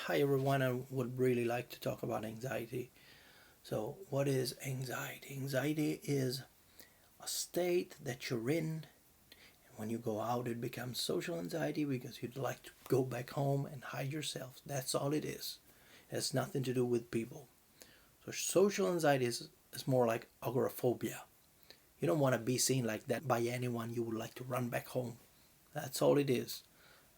Hi everyone, I would really like to talk about anxiety. So, what is anxiety? Anxiety is a state that you're in, and when you go out, it becomes social anxiety because you'd like to go back home and hide yourself. That's all it is. It has nothing to do with people. So, social anxiety is more like agoraphobia. You don't want to be seen like that by anyone. You would like to run back home. That's all it is.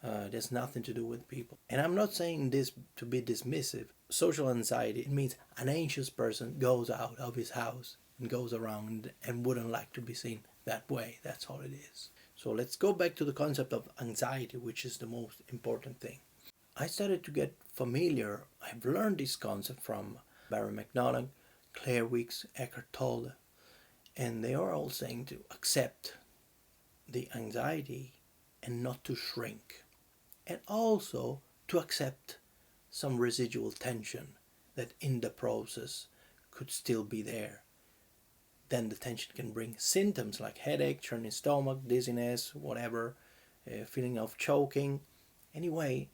It has nothing to do with people. And I'm not saying this to be dismissive. Social anxiety, it means an anxious person goes out of his house and goes around and wouldn't like to be seen that way. That's all it is. So let's go back to the concept of anxiety, which is the most important thing. I started to get familiar. I've learned this concept from Barry McDonagh, Claire Weeks, Eckhart Tolle, and they are all saying to accept the anxiety and not to shrink, and also to accept some residual tension that in the process could still be there. Then the tension can bring symptoms like headache, churning stomach, dizziness, whatever, feeling of choking. Anyway,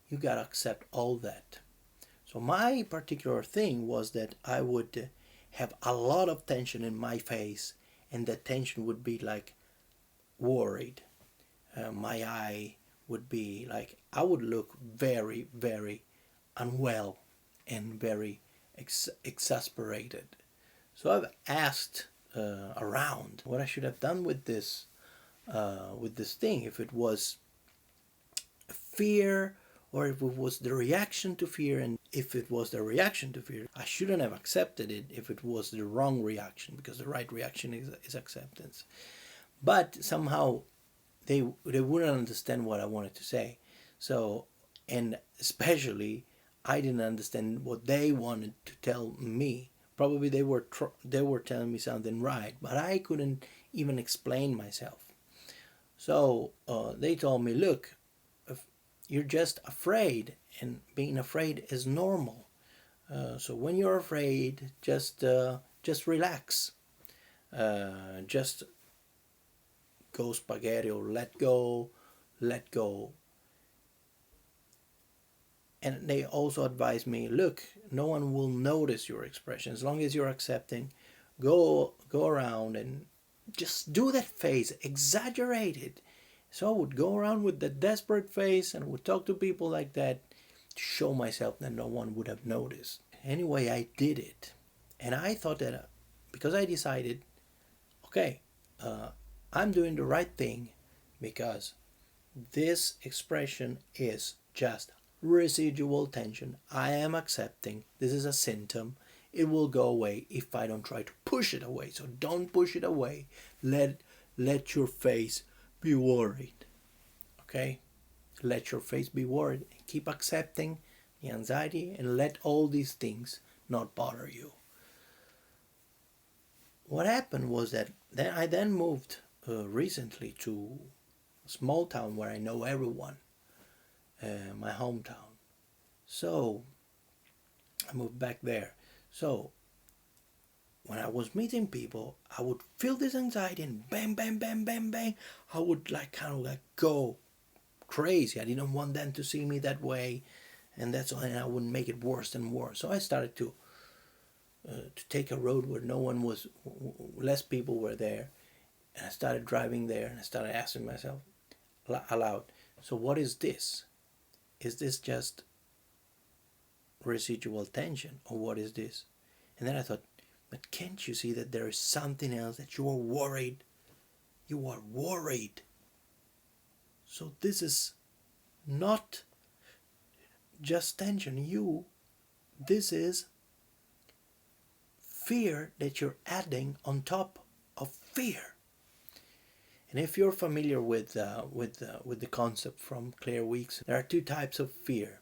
you gotta accept all that. So my particular thing was that I would have a lot of tension in my face, and that tension would be like worried. My eye would be like I would look very, very unwell and very exasperated. So I've asked around what I should have done with this thing, if it was fear or if it was the reaction to fear, and if it was the reaction to fear, I shouldn't have accepted it if it was the wrong reaction, because the right reaction is acceptance. But somehow they wouldn't understand what I wanted to say. So, and especially I didn't understand what they wanted to tell me. Probably they were telling me something right, but I couldn't even explain myself. So they told me, look, you're just afraid, and being afraid is normal. So when you're afraid, just relax. Just go spaghetti or let go. And they also advise me, look, no one will notice your expression as long as you're accepting. Go around and just do that face, exaggerate it. So I would go around with that desperate face and would talk to people like that to show myself that no one would have noticed. Anyway, I did it. And I thought that because I decided, okay, uh, I'm doing the right thing, because this expression is just residual tension. I am accepting. This is a symptom. It will go away if I don't try to push it away. So don't push it away. Let your face be worried. Okay? Let your face be worried. Keep accepting the anxiety and let all these things not bother you. What happened was that I then moved recently to a small town where I know everyone, my hometown. So I moved back there. So when I was meeting people, I would feel this anxiety and bang, bang, bang, bang, bang. I would like kind of like go crazy. I didn't want them to see me that way, and that's why I would make it worse and worse. So I started to take a road where no one was, less people were there, and I started driving there, and I started asking myself aloud, so what is this? Is this just residual tension, or what is this? And then I thought, but can't you see that there is something else, that you are worried? You are worried. So this is not just tension. This is fear that you're adding on top of fear. And if you're familiar with the concept from Claire Weeks, there are two types of fear.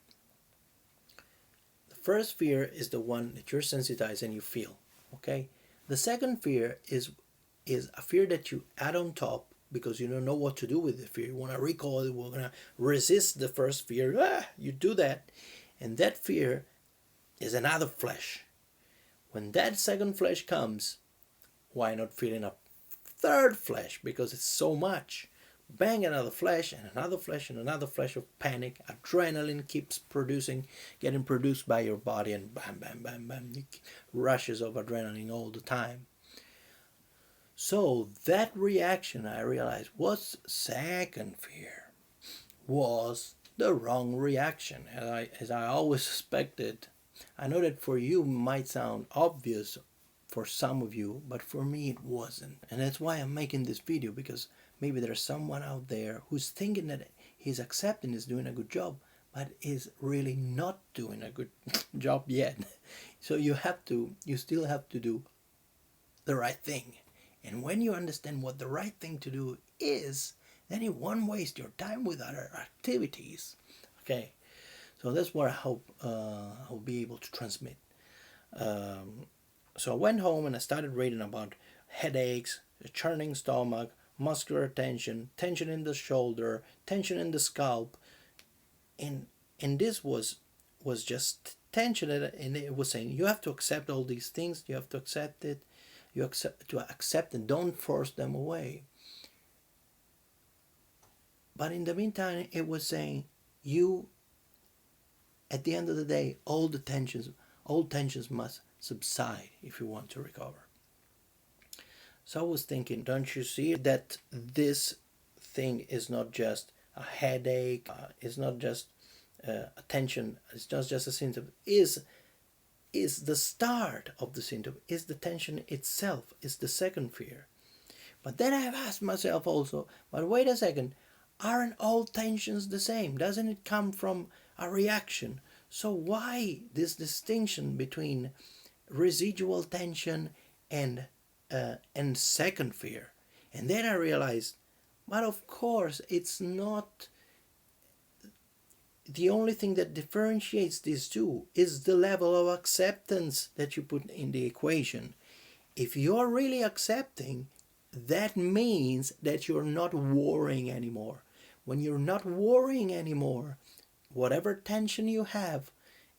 The first fear is the one that you're sensitized and you feel. Okay. The second fear is a fear that you add on top because you don't know what to do with the fear. You want to recall it. We're gonna resist the first fear. You do that, and that fear is another flesh. When that second flesh comes, why not feeling a third flesh, because it's so much? bang, another flash, and another flash, and another flash of panic. Adrenaline keeps getting produced by your body, and bam, bam, bam, bam, rushes of adrenaline all the time. So that reaction, I realized, was second fear, was the wrong reaction, as I always suspected. I know that for you might sound obvious, for some of you, but for me it wasn't. And that's why I'm making this video, because maybe there's someone out there who's thinking that he's accepting is doing a good job, but is really not doing a good job yet. So you still have to do the right thing. And when you understand what the right thing to do is, then you won't waste your time with other activities. Okay, so that's what I hope I'll be able to transmit. So I went home and I started reading about headaches, a churning stomach, muscular tension, tension in the shoulder, tension in the scalp, and this was just tension, and it was saying you have to accept all these things, you have to accept it, you accept and don't force them away. But in the meantime, it was saying you, at the end of the day, all tensions must subside if you want to recover. So I was thinking, don't you see that this thing is not just a headache, it's not just a tension, it's not just a symptom, is the start of the symptom, is the tension itself, is the second fear. But then I have asked myself also, but wait a second, aren't all tensions the same? Doesn't it come from a reaction? So why this distinction between residual tension and second fear? And then I realized, but of course it's not. The only thing that differentiates these two is the level of acceptance that you put in the equation. If you're really accepting, that means that you're not worrying anymore. When you're not worrying anymore, whatever tension you have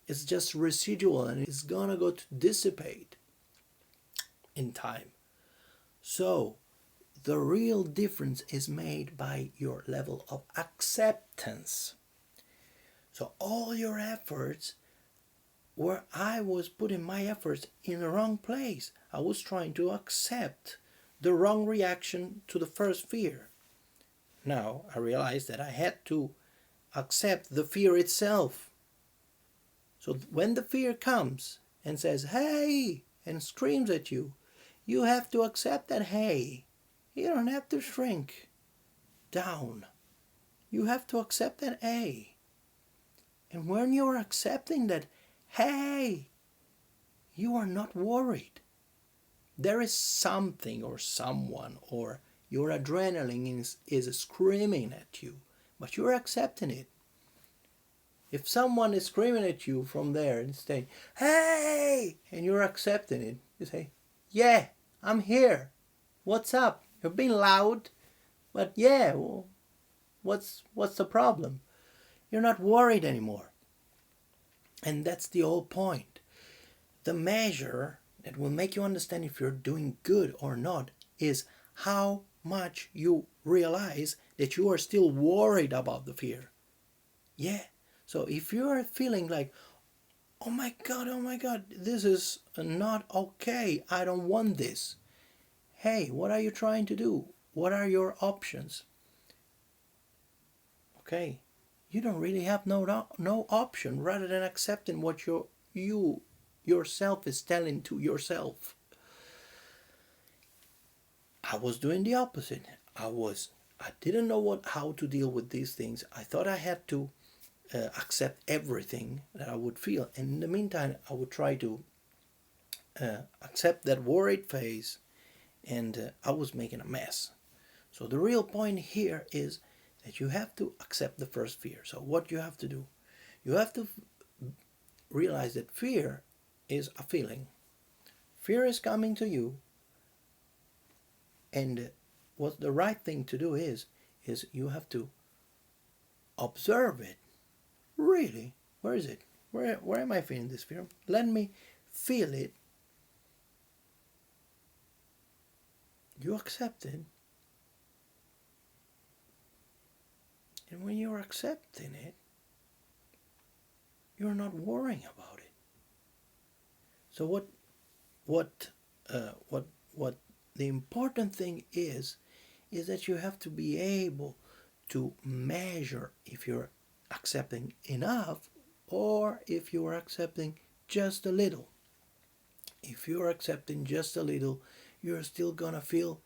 is just residual, and it's gonna go to dissipate in time. So the real difference is made by your level of acceptance. So all your efforts, where I was putting my efforts in the wrong place, I was trying to accept the wrong reaction to the first fear. Now I realized that I had to accept the fear itself. So when the fear comes and says, hey, and screams at you, you have to accept that hey. You don't have to shrink down. You have to accept that hey. And when you're accepting that, hey, you are not worried. There is something or someone or your adrenaline is screaming at you, but you're accepting it. If someone is screaming at you from there and saying, hey, and you're accepting it, you say, yeah, I'm here. What's up? You're being loud, but yeah, well, what's the problem? You're not worried anymore. And that's the whole point. The measure that will make you understand if you're doing good or not is how much you realize that you are still worried about the fear. Yeah. So if you are feeling like, oh my God, this is not okay, I don't want this. Hey, what are you trying to do? What are your options? Okay. You don't really have no option rather than accepting what you yourself is telling to yourself. I was doing the opposite. I didn't know how to deal with these things. I thought I had to accept everything that I would feel, and in the meantime I would try to accept that worried phase, and I was making a mess. So the real point here is that you have to accept the first fear. So what you have to do, you have to realize that fear is a feeling. Fear is coming to you, and what the right thing to do is you have to observe it. Really, where is it? Where am I feeling this fear? Let me feel it. You accept it. And when you're accepting it, you're not worrying about it. So what the important thing is that you have to be able to measure if you're accepting enough or if you are accepting just a little. If you're accepting just a little, you're still gonna feel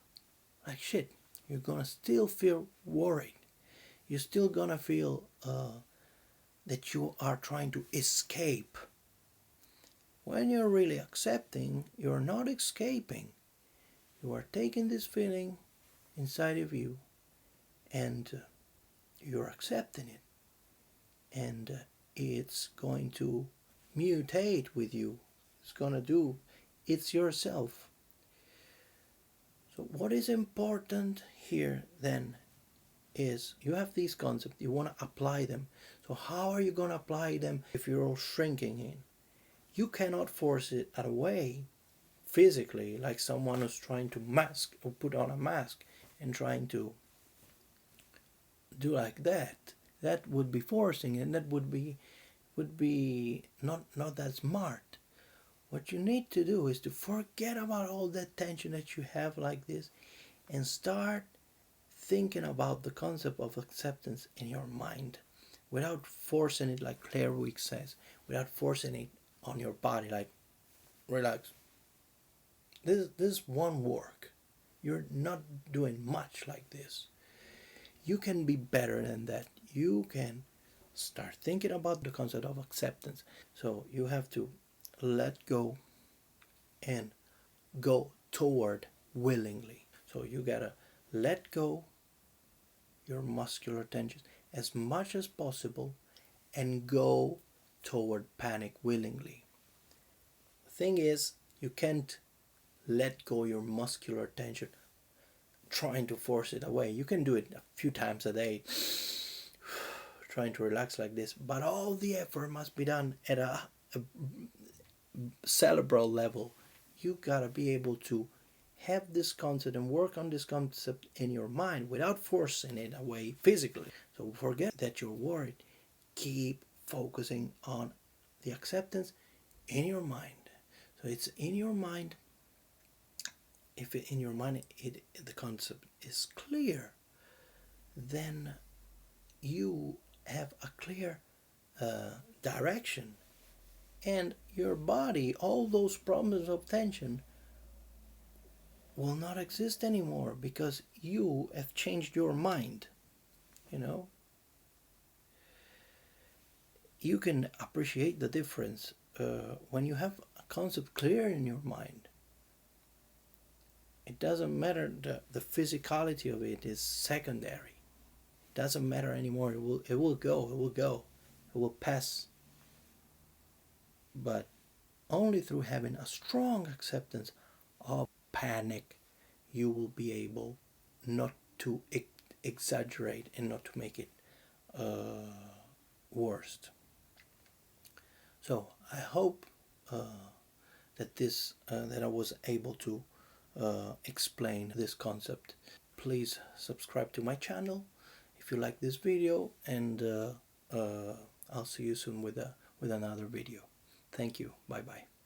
like shit. You're gonna still feel worried. You're still gonna feel that you are trying to escape. When you're really accepting, you're not escaping. You are taking this feeling inside of you and you're accepting it. And it's going to mutate with you. It's going to do, it's yourself. So, what is important here then is you have these concepts, you want to apply them. So, how are you going to apply them if you're all shrinking in? You cannot force it away physically, like someone who's trying to mask or put on a mask and trying to do like that. That would be forcing, and that would be not that smart. What you need to do is to forget about all that tension that you have like this and start thinking about the concept of acceptance in your mind without forcing it, like Claire Weeks says, without forcing it on your body, like relax. This won't work. You're not doing much like this. You can be better than that. You can start thinking about the concept of acceptance. So you have to let go and go toward willingly. So you gotta let go your muscular tension as much as possible and go toward panic willingly. The thing is, you can't let go your muscular tension trying to force it away. You can do it a few times a day, trying to relax like this, but all the effort must be done at a cerebral level. You gotta be able to have this concept and work on this concept in your mind without forcing it away physically. So forget that you're worried. Keep focusing on the acceptance in your mind. So it's in your mind. If in your mind the concept is clear, then you have a clear direction, and your body, all those problems of tension will not exist anymore because you have changed your mind. You know, you can appreciate the difference when you have a concept clear in your mind. It doesn't matter, the physicality of it is secondary. It doesn't matter anymore. It will go, it will pass. But only through having a strong acceptance of panic, you will be able not to exaggerate and not to make it worst. So I hope that I was able to explain this concept. Please subscribe to my channel if you like this video, and I'll see you soon with another video. Thank you. Bye bye.